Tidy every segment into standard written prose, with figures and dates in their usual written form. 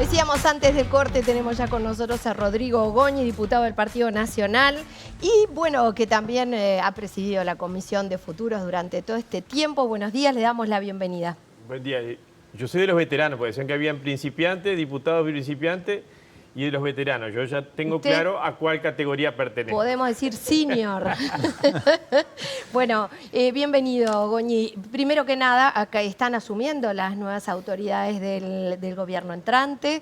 Decíamos antes del corte, tenemos ya con nosotros a Rodrigo Ogoñi, diputado del Partido Nacional, y bueno, que también ha presidido la Comisión de Futuros durante todo este tiempo. Buenos días, le damos la bienvenida. Buen día. Yo soy de los veteranos, porque decían que habían principiantes, diputados principiantes y de los veteranos. Yo ya tengo claro a cuál categoría pertenece. Podemos decir senior. Bueno, bienvenido, Ogoñi. Primero que nada, acá están asumiendo las nuevas autoridades del gobierno entrante.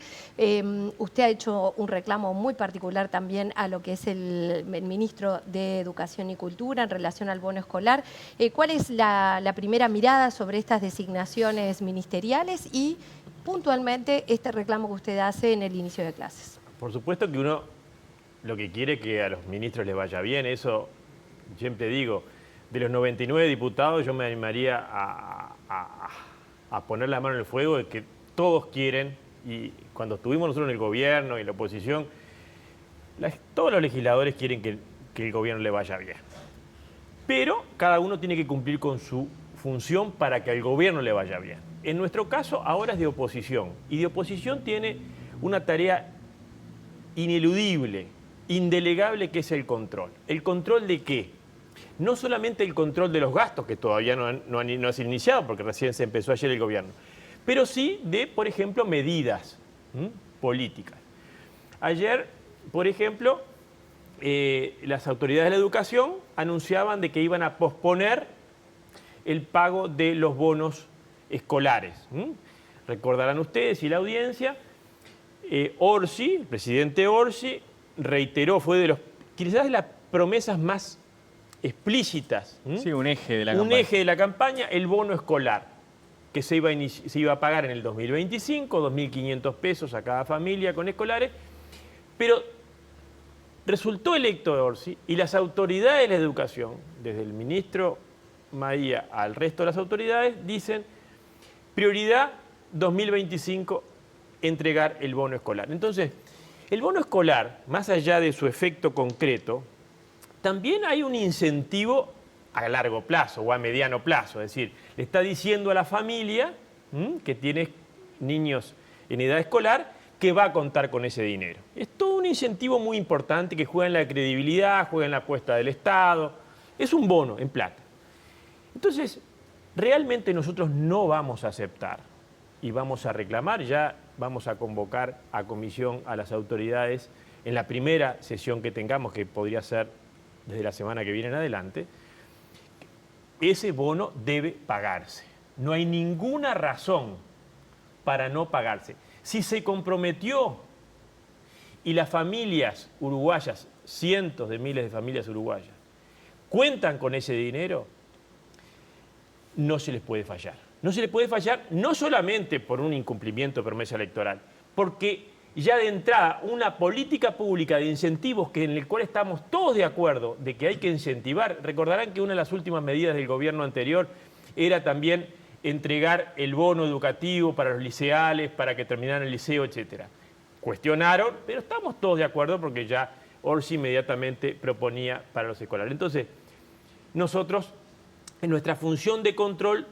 Usted ha hecho un reclamo muy particular también a lo que es el ministro de Educación y Cultura en relación al bono escolar. ¿Cuál es la primera mirada sobre estas designaciones ministeriales y puntualmente este reclamo que usted hace en el inicio de clases? Por supuesto que uno lo que quiere es que a los ministros les vaya bien. Eso siempre digo, de los 99 diputados yo me animaría a poner la mano en el fuego de que todos quieren, y cuando estuvimos nosotros en el gobierno y en la oposición, todos los legisladores quieren que el gobierno le vaya bien. Pero cada uno tiene que cumplir con su función para que al gobierno le vaya bien. En nuestro caso ahora es de oposición, y de oposición tiene una tarea ineludible, indelegable, que es el control. ¿El control de qué? No solamente el control de los gastos, que todavía no ha sido iniciado, porque recién se empezó ayer el gobierno, pero sí de, por ejemplo, medidas políticas. Ayer, por ejemplo, las autoridades de la educación anunciaban de que iban a posponer el pago de los bonos escolares. Recordarán ustedes y la audiencia, Orsi, el presidente Orsi, reiteró, fue de los, quizás de las promesas más explícitas. Sí, un eje de la campaña. Un eje de la campaña, el bono escolar, que se iba a pagar en el 2025, 2.500 pesos a cada familia con escolares, pero resultó electo Orsi y las autoridades de la educación, desde el ministro Maía al resto de las autoridades, dicen prioridad 2025, entregar el bono escolar. Entonces, el bono escolar, más allá de su efecto concreto, también hay un incentivo a largo plazo o a mediano plazo. Es decir, le está diciendo a la familia que tiene niños en edad escolar que va a contar con ese dinero. Es todo un incentivo muy importante que juega en la credibilidad, juega en la apuesta del Estado. Es un bono en plata. Entonces, realmente nosotros no vamos a aceptar y vamos a reclamar, ya vamos a convocar a comisión a las autoridades en la primera sesión que tengamos, que podría ser desde la semana que viene en adelante. Ese bono debe pagarse. No hay ninguna razón para no pagarse. Si se comprometió y las familias uruguayas, cientos de miles de familias uruguayas, cuentan con ese dinero, no se les puede fallar. No se les puede fallar no solamente por un incumplimiento de promesa electoral, porque ya de entrada una política pública de incentivos en el cual estamos todos de acuerdo de que hay que incentivar. Recordarán que una de las últimas medidas del gobierno anterior era también entregar el bono educativo para los liceales, para que terminaran el liceo, etc. Cuestionaron, pero estamos todos de acuerdo porque ya Orsi inmediatamente proponía para los escolares. Entonces, nosotros, en nuestra función de control,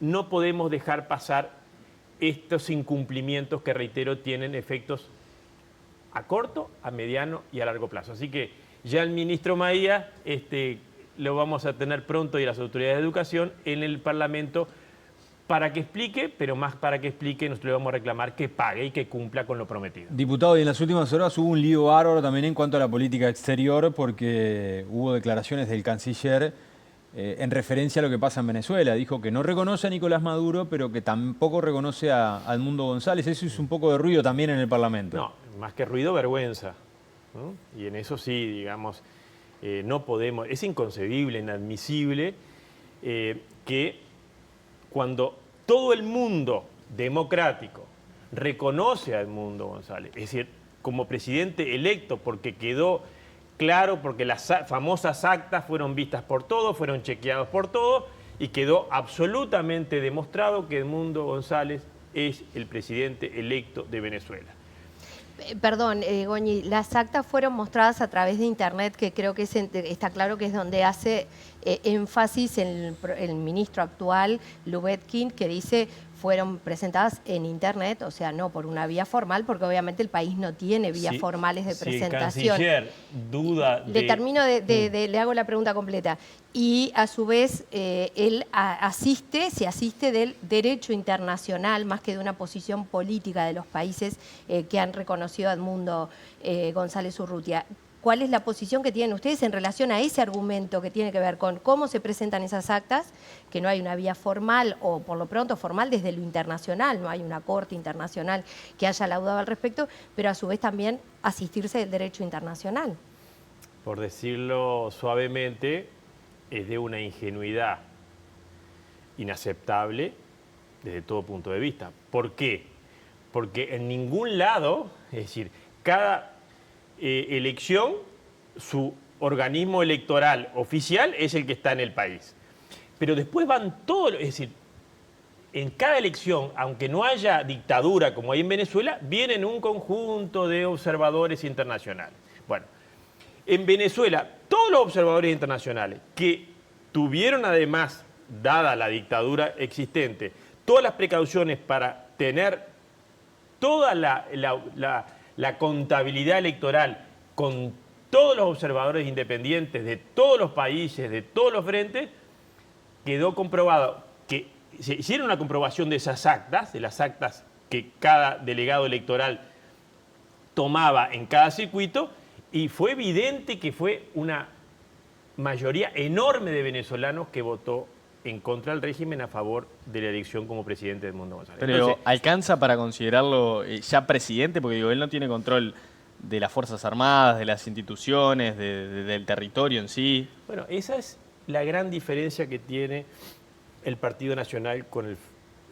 no podemos dejar pasar estos incumplimientos que, reitero, tienen efectos a corto, a mediano y a largo plazo. Así que ya el ministro Maía lo vamos a tener pronto, y las autoridades de educación en el Parlamento para que explique, pero más para que explique, nosotros le vamos a reclamar que pague y que cumpla con lo prometido. Diputado, y en las últimas horas hubo un lío bárbaro también en cuanto a la política exterior, porque hubo declaraciones del canciller en referencia a lo que pasa en Venezuela. Dijo que no reconoce a Nicolás Maduro, pero que tampoco reconoce a Edmundo González. Eso hizo un poco de ruido también en el Parlamento. No, más que ruido, vergüenza, ¿no? Y en eso sí, digamos, no podemos, es inconcebible, inadmisible que cuando todo el mundo democrático reconoce a Edmundo González, es decir, como presidente electo, porque quedó claro, porque las famosas actas fueron vistas por todos, fueron chequeados por todos, y quedó absolutamente demostrado que Edmundo González es el presidente electo de Venezuela. Perdón, Goñi, las actas fueron mostradas a través de Internet, que creo que está claro que es donde hace énfasis el ministro actual, Lubetkin, que dice fueron presentadas en Internet, o sea, no por una vía formal, porque obviamente el país no tiene vías formales de presentación. Si el canciller duda de... Le hago la pregunta completa. Y a su vez, él se asiste del derecho internacional, más que de una posición política de los países que han reconocido a Edmundo González Urrutia. ¿Cuál es la posición que tienen ustedes en relación a ese argumento que tiene que ver con cómo se presentan esas actas, que no hay una vía formal o por lo pronto formal desde lo internacional, no hay una corte internacional que haya laudado al respecto, pero a su vez también asistirse del derecho internacional? Por decirlo suavemente, es de una ingenuidad inaceptable desde todo punto de vista. ¿Por qué? Porque en ningún lado, es decir, cada elección, su organismo electoral oficial es el que está en el país. Pero después van todos, es decir, en cada elección, aunque no haya dictadura como hay en Venezuela, vienen un conjunto de observadores internacionales. Bueno, en Venezuela, todos los observadores internacionales que tuvieron además, dada la dictadura existente, todas las precauciones para tener toda la contabilidad electoral con todos los observadores independientes de todos los países, de todos los frentes, quedó comprobado que se hicieron una comprobación de esas actas, de las actas que cada delegado electoral tomaba en cada circuito, y fue evidente que fue una mayoría enorme de venezolanos que votó en contra del régimen a favor de la elección como presidente de Edmundo González. Pero Entonces, ¿alcanza para considerarlo ya presidente? Porque digo, él no tiene control de las Fuerzas Armadas, de las instituciones, del territorio en sí. bueno, esa es la gran diferencia que tiene el Partido Nacional con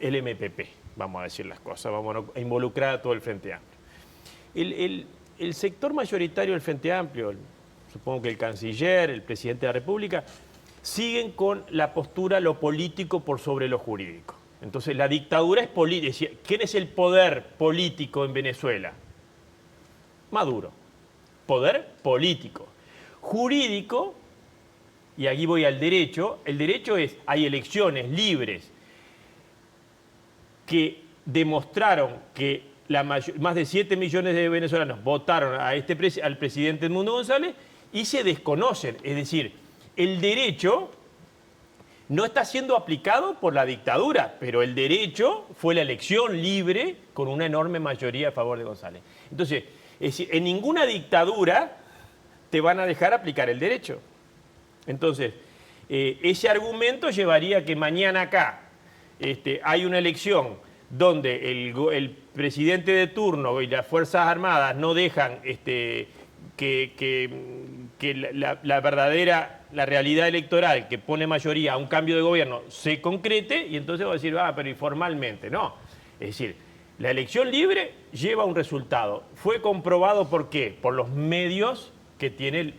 el MPP, vamos a decir las cosas, vamos a involucrar a todo el Frente Amplio. El sector mayoritario del Frente Amplio, supongo que el canciller, el presidente de la República, siguen con la postura lo político por sobre lo jurídico. Entonces, la dictadura es política. ¿Quién es el poder político en Venezuela? Maduro. Poder político. Jurídico, y aquí voy al derecho, el derecho es, hay elecciones libres que demostraron que más de 7 millones de venezolanos votaron a al presidente Edmundo González y se desconocen. Es decir, el derecho no está siendo aplicado por la dictadura, pero el derecho fue la elección libre con una enorme mayoría a favor de González. Entonces, es decir, en ninguna dictadura te van a dejar aplicar el derecho. Entonces, ese argumento llevaría a que mañana acá hay una elección donde el presidente de turno y las Fuerzas Armadas no dejan que la verdadera, la realidad electoral que pone mayoría a un cambio de gobierno se concrete, y entonces va a decir, pero informalmente, no. Es decir, la elección libre lleva un resultado. Fue comprobado ¿por qué? Por los medios que tiene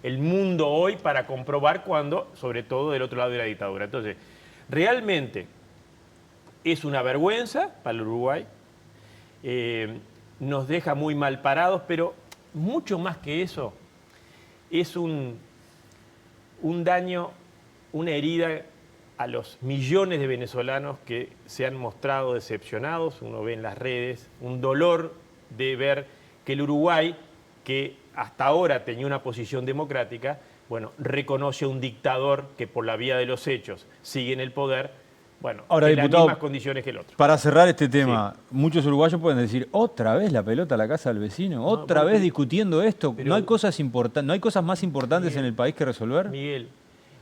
el mundo hoy para comprobar cuando, sobre todo del otro lado de la dictadura. Entonces, realmente es una vergüenza para el Uruguay, nos deja muy mal parados, pero mucho más que eso, es un daño, una herida a los millones de venezolanos que se han mostrado decepcionados. Uno ve en las redes un dolor de ver que el Uruguay, que hasta ahora tenía una posición democrática, bueno, reconoce a un dictador que por la vía de los hechos sigue en el poder, bueno, ahora, en diputado, las mismas condiciones que el otro. Para cerrar este tema, muchos uruguayos pueden decir, otra vez la pelota a la casa del vecino, otra vez discutiendo esto. Pero, ¿No hay cosas no hay cosas más importantes en el país que resolver? Miguel,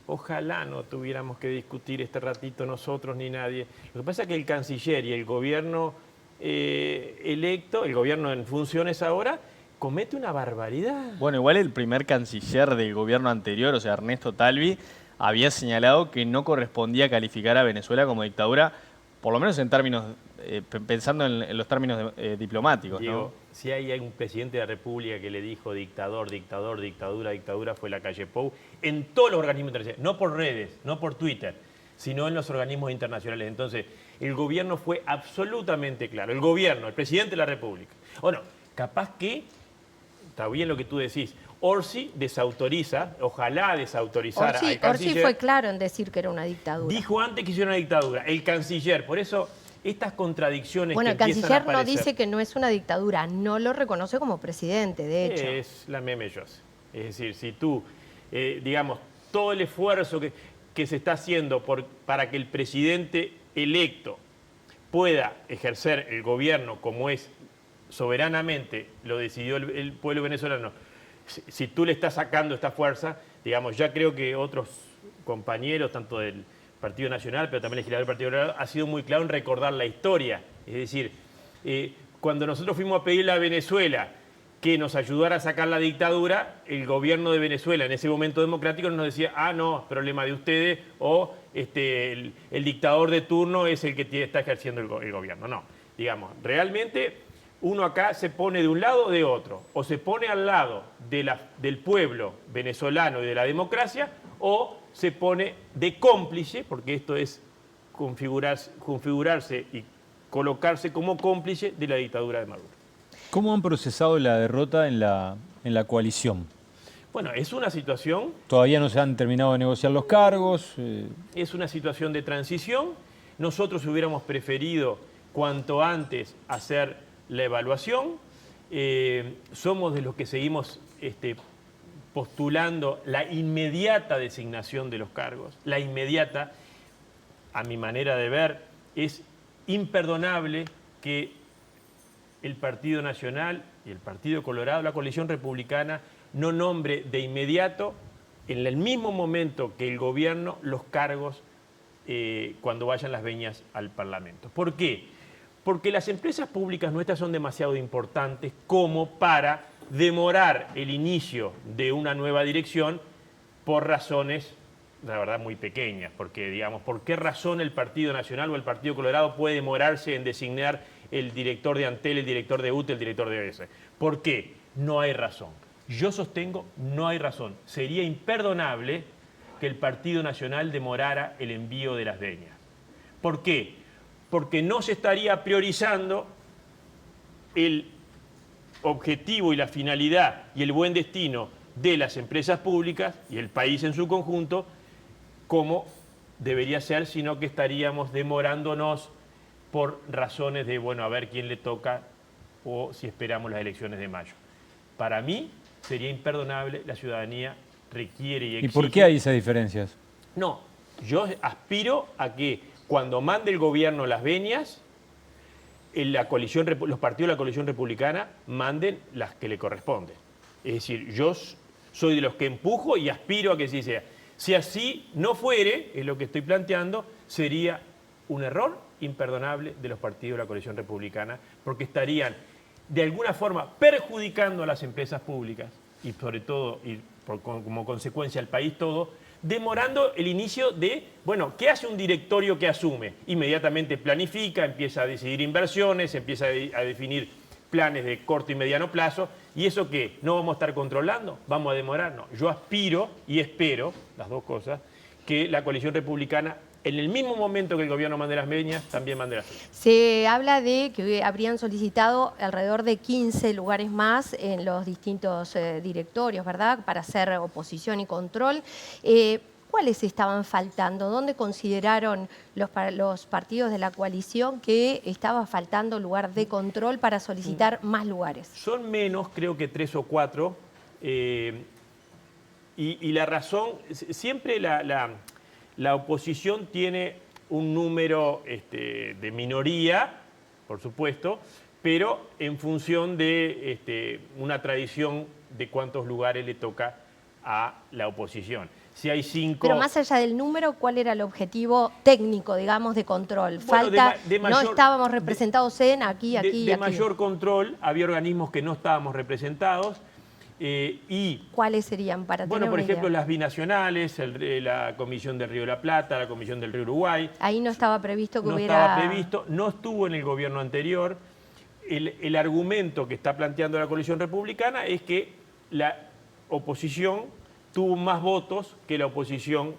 ojalá no tuviéramos que discutir este ratito nosotros ni nadie. Lo que pasa es que el canciller y el gobierno electo, el gobierno en funciones ahora, comete una barbaridad. Bueno, igual el primer canciller del gobierno anterior, o sea, Ernesto Talvi, había señalado que no correspondía calificar a Venezuela como dictadura, por lo menos en términos, pensando en los términos diplomáticos, Diego, ¿no? si hay un presidente de la República que le dijo dictador, dictador, dictadura, dictadura, fue Lacalle Pou, en todos los organismos internacionales, no por redes, no por Twitter, sino en los organismos internacionales. Entonces, el gobierno fue absolutamente claro. El gobierno, el presidente de la República. Bueno, capaz que, está bien lo que tú decís, Orsi desautoriza, ojalá desautorizara al canciller. Orsi fue claro en decir que era una dictadura. Dijo antes que hiciera una dictadura. El canciller, por eso estas contradicciones Bueno, que el empiezan a canciller no aparecer. dice que no es una dictadura, no lo reconoce como presidente, de hecho. Es la meme Jose. Es decir, si tú, digamos, todo el esfuerzo que se está haciendo para que el presidente electo pueda ejercer el gobierno como es soberanamente, lo decidió el pueblo venezolano, si tú le estás sacando esta fuerza, digamos, ya creo que otros compañeros, tanto del Partido Nacional, pero también el legislador del Partido Colorado, ha sido muy claro en recordar la historia. Es decir, cuando nosotros fuimos a pedirle a Venezuela que nos ayudara a sacar la dictadura, el gobierno de Venezuela en ese momento democrático nos decía, no, problema de ustedes, o el dictador de turno es el que está ejerciendo el gobierno. No, digamos, realmente uno acá se pone de un lado o de otro, o se pone al lado del pueblo venezolano y de la democracia, o se pone de cómplice, porque esto es configurarse y colocarse como cómplice de la dictadura de Maduro. ¿Cómo han procesado la derrota en la coalición? Bueno, es una situación... Todavía no se han terminado de negociar los cargos. Es una situación de transición. Nosotros hubiéramos preferido cuanto antes hacer la evaluación. Somos de los que seguimos postulando la inmediata designación de los cargos. La inmediata, a mi manera de ver, es imperdonable que el Partido Nacional y el Partido Colorado, la coalición republicana, no nombre de inmediato, en el mismo momento que el gobierno, los cargos cuando vayan las veñas al Parlamento. ¿Por qué? Porque las empresas públicas nuestras son demasiado importantes como para demorar el inicio de una nueva dirección por razones, la verdad, muy pequeñas. Porque, digamos, ¿por qué razón el Partido Nacional o el Partido Colorado puede demorarse en designar el director de Antel, el director de UTE, el director de OBS? ¿Por qué? No hay razón. Yo sostengo, no hay razón. Sería imperdonable que el Partido Nacional demorara el envío de las veñas. ¿Por qué? Porque no se estaría priorizando el objetivo y la finalidad y el buen destino de las empresas públicas y el país en su conjunto como debería ser, sino que estaríamos demorándonos por razones de, bueno, a ver quién le toca o si esperamos las elecciones de mayo. Para mí sería imperdonable, la ciudadanía requiere y exige... ¿Y por qué hay esas diferencias? No, yo aspiro a que cuando mande el gobierno las venias, los partidos de la coalición republicana manden las que le corresponden. Es decir, yo soy de los que empujo y aspiro a que sí sea. Si así no fuere, es lo que estoy planteando, sería un error imperdonable de los partidos de la coalición republicana, porque estarían de alguna forma perjudicando a las empresas públicas y sobre todo, como consecuencia al país todo, demorando el inicio de, bueno, ¿qué hace un directorio que asume? Inmediatamente planifica, empieza a decidir inversiones, empieza a definir planes de corto y mediano plazo, ¿y eso qué? ¿No vamos a estar controlando? ¿Vamos a demorarnos? Yo aspiro y espero, las dos cosas, que la coalición republicana, en el mismo momento que el gobierno mande las veñas, también mande las veñas. Se habla de que habrían solicitado alrededor de 15 lugares más en los distintos directorios, ¿verdad?, para hacer oposición y control. ¿Cuáles estaban faltando? ¿Dónde consideraron los partidos de la coalición que estaba faltando lugar de control para solicitar más lugares? Son menos, creo que 3 o 4. Y la razón, siempre la oposición tiene un número de minoría, por supuesto, pero en función de una tradición de cuántos lugares le toca a la oposición. Si hay 5... Pero más allá del número, ¿cuál era el objetivo técnico, digamos, de control? Bueno, no estábamos representados en aquí. De mayor control, había organismos que no estábamos representados. ¿Cuáles serían para tener Bueno, por una ejemplo, idea? las binacionales, la Comisión del Río de la Plata, la Comisión del Río Uruguay. Ahí no estaba previsto que no hubiera... estaba previsto, no estuvo en el gobierno anterior. El argumento que está planteando la coalición republicana es que la oposición tuvo más votos que la oposición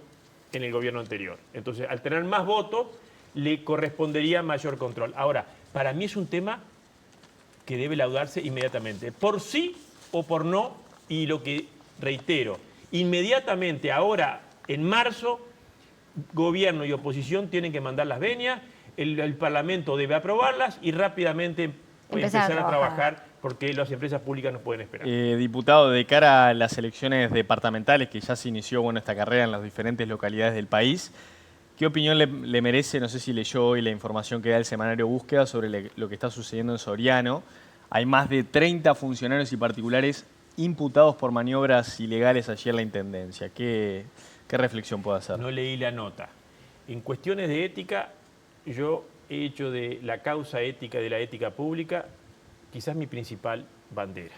en el gobierno anterior. Entonces, al tener más votos, le correspondería mayor control. Ahora, para mí es un tema que debe laudarse inmediatamente, por sí o por no, y lo que reitero, inmediatamente, ahora, en marzo, gobierno y oposición tienen que mandar las venias. el Parlamento debe aprobarlas y rápidamente empezar a trabajar porque las empresas públicas no pueden esperar. Diputado, de cara a las elecciones departamentales, que ya se inició esta carrera en las diferentes localidades del país, ¿qué opinión le merece? No sé si leyó hoy la información que da el semanario Búsqueda sobre lo que está sucediendo en Soriano. Hay más de 30 funcionarios y particulares imputados por maniobras ilegales allí en la Intendencia. ¿Qué reflexión puede hacer? No leí la nota. En cuestiones de ética, yo he hecho de la causa ética, de la ética pública, quizás mi principal bandera.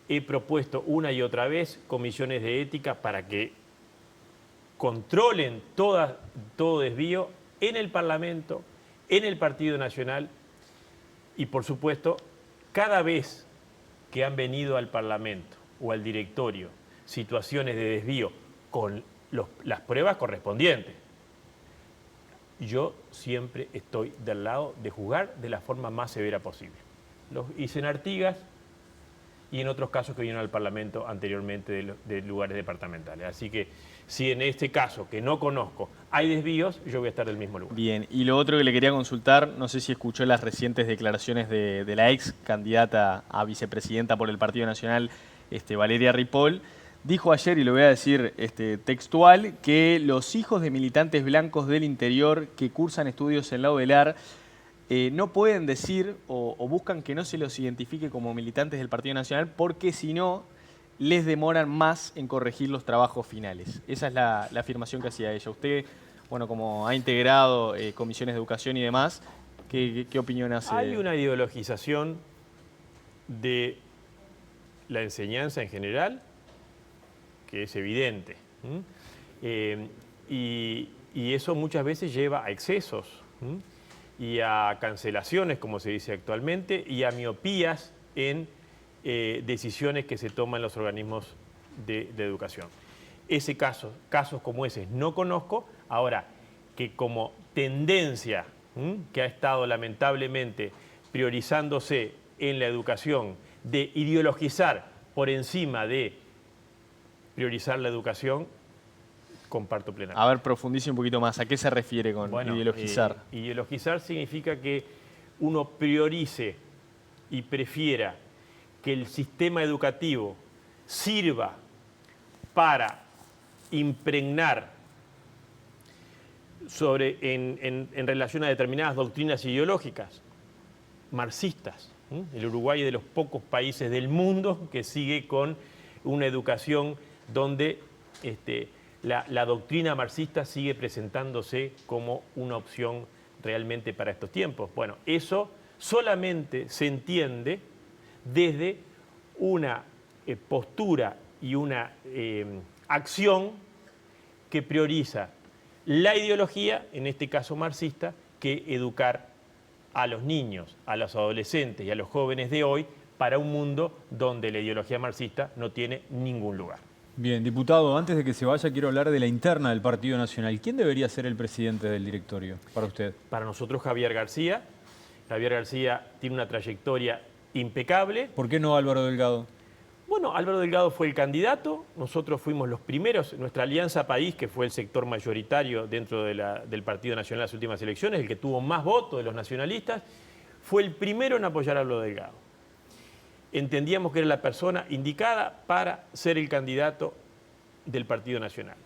He propuesto una y otra vez comisiones de ética para que controlen todo desvío en el Parlamento, en el Partido Nacional y, por supuesto, cada vez que han venido al Parlamento o al directorio situaciones de desvío con las pruebas correspondientes, yo siempre estoy del lado de juzgar de la forma más severa posible. Los hice en Artigas y en otros casos que vinieron al Parlamento anteriormente de lugares departamentales. Así que si en este caso, que no conozco, hay desvíos, yo voy a estar del mismo lugar. Bien, y lo otro que le quería consultar, no sé si escuchó las recientes declaraciones de la ex candidata a vicepresidenta por el Partido Nacional, Valeria Ripoll. Dijo ayer, y lo voy a decir textual, que los hijos de militantes blancos del interior que cursan estudios en la UDELAR no pueden decir o buscan que no se los identifique como militantes del Partido Nacional porque si no les demoran más en corregir los trabajos finales. Esa es la afirmación que hacía ella. Usted, como ha integrado comisiones de educación y demás, ¿qué opinión hace? Hay una ideologización de la enseñanza en general que es evidente. Y eso muchas veces lleva a excesos y a cancelaciones, como se dice actualmente, y a miopías en decisiones que se toman en los organismos de educación. Casos como ese no conozco. Ahora, que como tendencia que ha estado lamentablemente priorizándose en la educación de ideologizar por encima de priorizar la educación, comparto plenamente. A ver, profundice un poquito más. ¿A qué se refiere con ideologizar? Ideologizar significa que uno priorice y prefiera que el sistema educativo sirva para impregnar en relación a determinadas doctrinas ideológicas marxistas. El Uruguay es de los pocos países del mundo que sigue con una educación donde la doctrina marxista sigue presentándose como una opción realmente para estos tiempos. Bueno, eso solamente se entiende desde una postura y una acción que prioriza la ideología, en este caso marxista, que educar a los niños, a los adolescentes y a los jóvenes de hoy para un mundo donde la ideología marxista no tiene ningún lugar. Bien, diputado, antes de que se vaya quiero hablar de la interna del Partido Nacional. ¿Quién debería ser el presidente del directorio para usted? Para nosotros Javier García. Javier García tiene una trayectoria impecable. ¿Por qué no Álvaro Delgado? Bueno, Álvaro Delgado fue el candidato, nosotros fuimos los primeros, nuestra Alianza País, que fue el sector mayoritario dentro del Partido Nacional en las últimas elecciones, el que tuvo más votos de los nacionalistas, fue el primero en apoyar a Álvaro Delgado. Entendíamos que era la persona indicada para ser el candidato del Partido Nacional.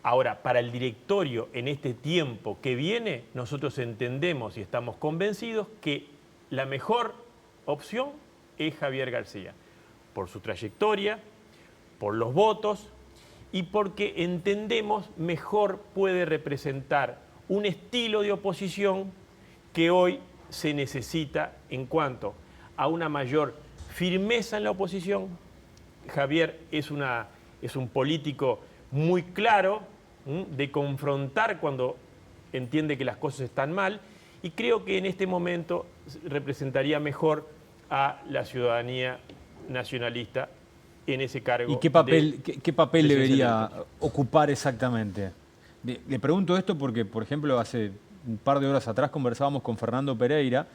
Ahora, para el directorio en este tiempo que viene, nosotros entendemos y estamos convencidos que la mejor opción es Javier García, por su trayectoria, por los votos y porque entendemos mejor puede representar un estilo de oposición que hoy se necesita en cuanto a una mayor firmeza en la oposición. Javier es un político muy claro, de confrontar cuando entiende que las cosas están mal, y creo que en este momento representaría mejor a la ciudadanía nacionalista en ese cargo. ¿Y qué papel debería ocupar exactamente? Le pregunto esto porque, por ejemplo, hace un par de horas atrás conversábamos con Fernando Pereira.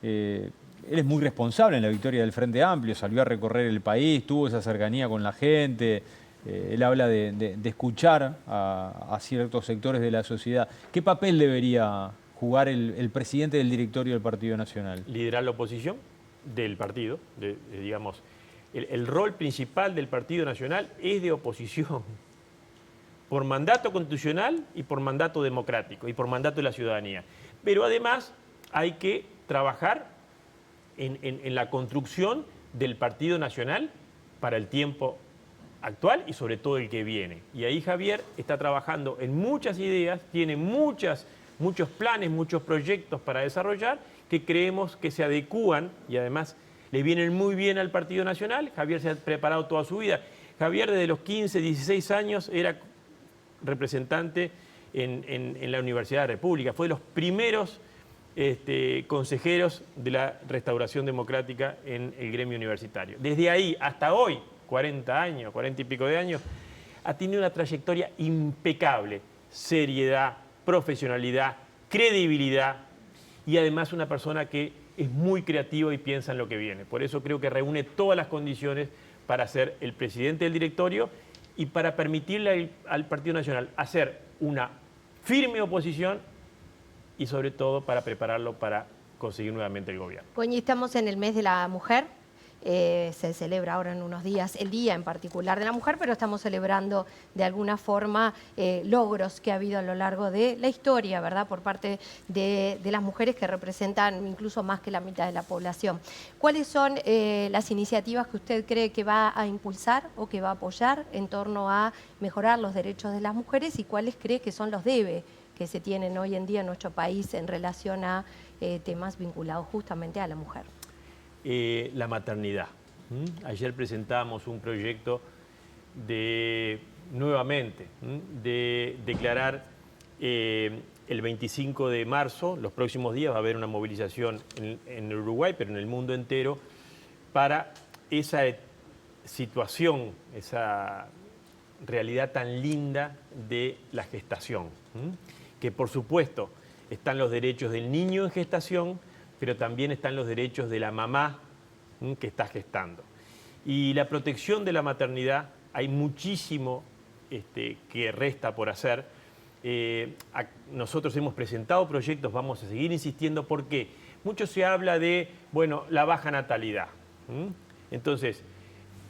Él es muy responsable en la victoria del Frente Amplio, salió a recorrer el país, tuvo esa cercanía con la gente. Él habla de escuchar a ciertos sectores de la sociedad. ¿Qué papel debería jugar el presidente del directorio del Partido Nacional? Liderar la oposición del partido, digamos, el rol principal del Partido Nacional es de oposición, por mandato constitucional y por mandato democrático y por mandato de la ciudadanía. Pero además hay que trabajar en la construcción del Partido Nacional para el tiempo actual y sobre todo el que viene. Y ahí Javier está trabajando en muchas ideas, tiene muchos planes, muchos proyectos para desarrollar que creemos que se adecúan y además le vienen muy bien al Partido Nacional. Javier se ha preparado toda su vida. Javier desde los 15, 16 años era representante en la Universidad de la República. Fue de los primeros consejeros de la restauración democrática en el gremio universitario. Desde ahí hasta hoy, 40 años, 40 y pico de años, ha tenido una trayectoria impecable, seriedad, profesionalidad, credibilidad y además una persona que es muy creativa y piensa en lo que viene. Por eso creo que reúne todas las condiciones para ser el presidente del directorio y para permitirle al Partido Nacional hacer una firme oposición y sobre todo para prepararlo para conseguir nuevamente el gobierno. Goñi, estamos en el mes de la mujer. Se celebra ahora en unos días el Día en particular de la Mujer, pero estamos celebrando de alguna forma logros que ha habido a lo largo de la historia, ¿verdad? Por parte de las mujeres que representan incluso más que la mitad de la población. ¿Cuáles son las iniciativas que usted cree que va a impulsar o que va a apoyar en torno a mejorar los derechos de las mujeres y cuáles cree que son los debe que se tienen hoy en día en nuestro país en relación a temas vinculados justamente a la mujer? La maternidad. Ayer presentamos un proyecto nuevamente, de declarar el 25 de marzo, los próximos días va a haber una movilización en Uruguay, pero en el mundo entero, para esa situación, esa realidad tan linda de la gestación. Que por supuesto están los derechos del niño en gestación, pero también están los derechos de la mamá que está gestando. Y la protección de la maternidad, hay muchísimo que resta por hacer. Nosotros hemos presentado proyectos, vamos a seguir insistiendo, porque mucho se habla de, bueno, la baja natalidad. Entonces,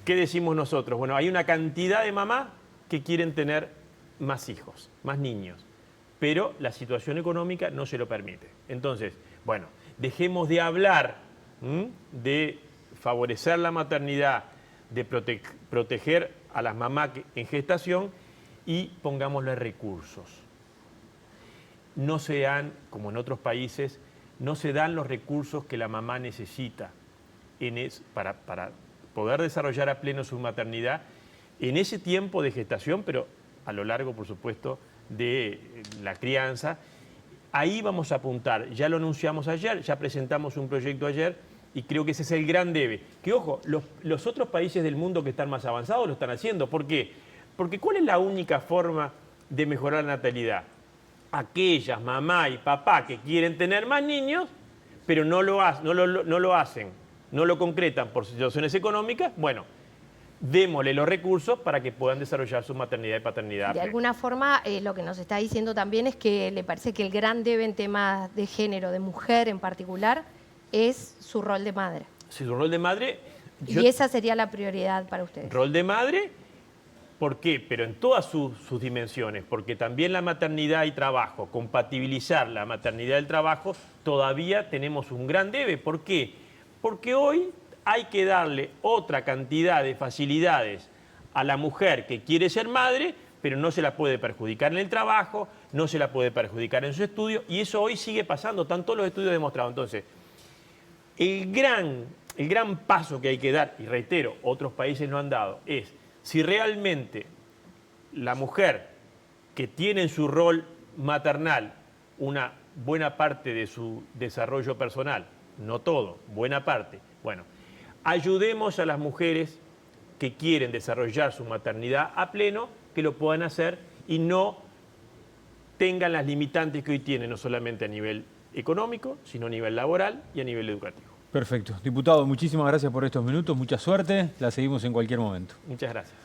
¿qué decimos nosotros? Bueno, hay una cantidad de mamás que quieren tener más hijos, más niños, pero la situación económica no se lo permite. Entonces, bueno, dejemos de hablar de favorecer la maternidad, de proteger a las mamás en gestación y pongámosle recursos. No se dan, como en otros países, no se dan los recursos que la mamá necesita para poder desarrollar a pleno su maternidad en ese tiempo de gestación, pero a lo largo, por supuesto, de la crianza. Ahí vamos a apuntar, ya lo anunciamos ayer, ya presentamos un proyecto ayer y creo que ese es el gran debe. Que ojo, los otros países del mundo que están más avanzados lo están haciendo. ¿Por qué? Porque ¿cuál es la única forma de mejorar la natalidad? Aquellas mamá y papá que quieren tener más niños, pero no lo hacen, no lo concretan por situaciones económicas, bueno, démosle los recursos para que puedan desarrollar su maternidad y paternidad. De alguna forma, lo que nos está diciendo también es que le parece que el gran debe en temas de género, de mujer en particular, es su rol de madre. Sí, su rol de madre. Y esa sería la prioridad para ustedes. Rol de madre, ¿por qué? Pero en todas sus dimensiones, porque también la maternidad y trabajo, compatibilizar la maternidad y el trabajo, todavía tenemos un gran debe. ¿Por qué? Porque hoy hay que darle otra cantidad de facilidades a la mujer que quiere ser madre, pero no se la puede perjudicar en el trabajo, no se la puede perjudicar en su estudio, y eso hoy sigue pasando, están todos los estudios demostrados. Entonces, el gran paso que hay que dar, y reitero, otros países no han dado, es si realmente la mujer que tiene en su rol maternal una buena parte de su desarrollo personal, no todo, buena parte, bueno, ayudemos a las mujeres que quieren desarrollar su maternidad a pleno, que lo puedan hacer y no tengan las limitantes que hoy tienen, no solamente a nivel económico, sino a nivel laboral y a nivel educativo. Perfecto. Diputado, muchísimas gracias por estos minutos, mucha suerte, la seguimos en cualquier momento. Muchas gracias.